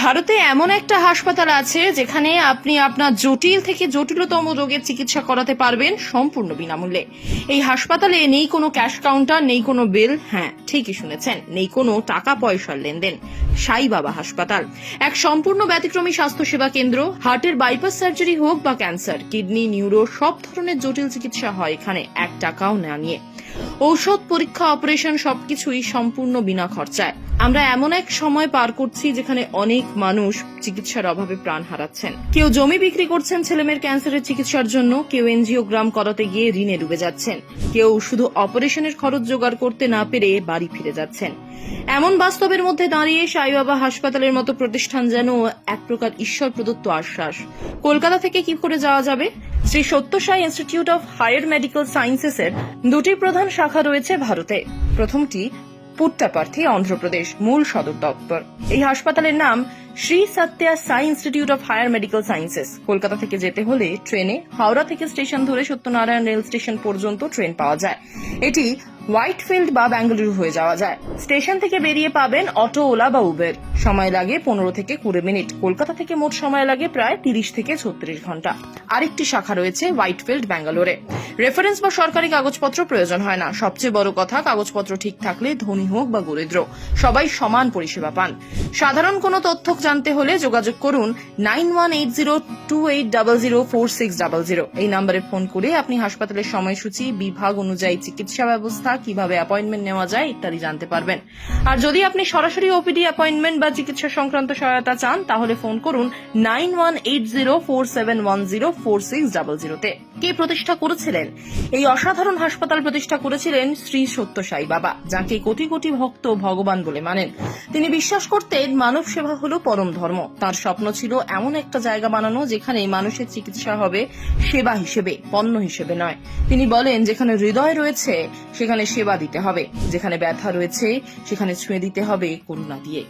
ভারতে এমন একটা হাসপাতাল আছে যেখানে আপনি আপনার জটিল থেকে জটিলতম রোগের চিকিৎসা করাতে পারবেন সম্পূর্ণ বিনামূল্যে। এই হাসপাতালে নেই কোনো ক্যাশ কাউন্টার, নেই কোনো বিল, হ্যাঁ ঠিকই শুনেছেন, নেই কোনো টাকা পয়সার লেনদেন। সাই বাবা হাসপাতাল এক সম্পূর্ণ ব্যতিক্রমী স্বাস্থ্যসেবা কেন্দ্র। হার্টের বাইপাস সার্জারি হোক বা ক্যান্সার, কিডনি, নিউরো, সব ধরনের জটিল চিকিৎসা হয় এখানে এক টাকাও না নিয়ে। ঔষধ, পরীক্ষা, অপারেশন সবকিছুই সম্পূর্ণ বিনা খরচায়। আমরা এমন এক সময় পার করছি যেখানে অনেক মানুষ চিকিৎসার অভাবে প্রাণ হারাচ্ছেন। কেউ জমি বিক্রি করছেন ছেলেমেয়ের ক্যান্সারের চিকিৎসার জন্য, কেউ এনজিওগ্রাম করাতে গিয়ে ঋণে ডুবে যাচ্ছেন, কেউ শুধু অপারেশনের খরচ জোগাড় করতে না পেরে বাড়ি ফিরে যাচ্ছেন। এমন বাস্তবের মধ্যে দাঁড়িয়ে সাই বাবা হাসপাতালের মতো প্রতিষ্ঠান যেন এক প্রকার ঈশ্বর প্রদত্ত আশ্বাস। কলকাতা থেকে কি করে যাওয়া যাবে? শ্রী সত্য সাই ইনস্টিটিউট অফ হায়ার মেডিকেল সায়েন্সেসের দুটি প্রধান শাখা রয়েছে ভারতে। প্রথমটি পুট্টাপার্থী, অন্ধ্রপ্রদেশ, মূল সদর দপ্তর। এই হাসপাতালের নাম Shri Satya Sai institute of higher medical sciences. Kolkata থেকে যেতে হলে ট্রেনে হাওড়া থেকে স্টেশন ধরে সত্যনারায়ণ রেল স্টেশন পর্যন্ত ট্রেন পাওয়া যায়। এটি হোয়াইটফিল্ড বা বেঙ্গালুরু হয়ে যাওয়া যায়। স্টেশন থেকে বেরিয়ে পাবেন অটো, ওলা বা উবের। সময় লাগে 15 থেকে 20 মিনিট। কলকাতা থেকে মোট সময় লাগে প্রায় 30 থেকে 36 ঘন্টা। আরেকটি শাখা রয়েছে হোয়াইটফিল্ড, ব্যাঙ্গালোরে। রেফারেন্স বা সরকারি কাগজপত্র প্রয়োজন হয় না। সবচেয়ে বড় কথা, কাগজপত্র ঠিক থাকলে ধনী হোক বা দরিদ্র সবাই সমান পরিষেবা পান। সাধারণ কোনো তথ্য জানতে হলে যোগাযোগ করুন 918028004600। এই নম্বরে ফোন করে আপনি হাসপাতালের সময়সূচি, বিভাগ অনুযায়ী চিকিৎসা ব্যবস্থা, কিভাবে অ্যাপয়েন্টমেন্ট নেওয়া যায় ইত্যাদি জানতে পারবেন। আর যদি আপনি সরাসরি ওপিডি অ্যাপয়েন্টমেন্ট বা চিকিৎসা সংক্রান্ত সহায়তা চান তাহলে ফোন করুন 918047104600 তে। কে প্রতিষ্ঠা করেছিলেন এই অসাধারণ হাসপাতাল? প্রতিষ্ঠা করেছিলেন শ্রী সত্য সাই বাবা, যাকে কোটি কোটি ভক্ত ভগবান বলে মানেন। তিনি বিশ্বাস করতেন মানব সেবা হলো পরম ধর্ম। তার স্বপ্ন ছিল এমন একটা জায়গা বানানো যেখানে মানুষের চিকিৎসা হবে সেবা হিসেবে, পণ্য হিসেবে নয়। তিনি বলেন, যেখানে হৃদয় রয়েছে সেখানে সেবা দিতে হবে, যেখানে ব্যথা রয়েছে সেখানে ছুঁয়ে দিতে হবে করুণা দিয়ে।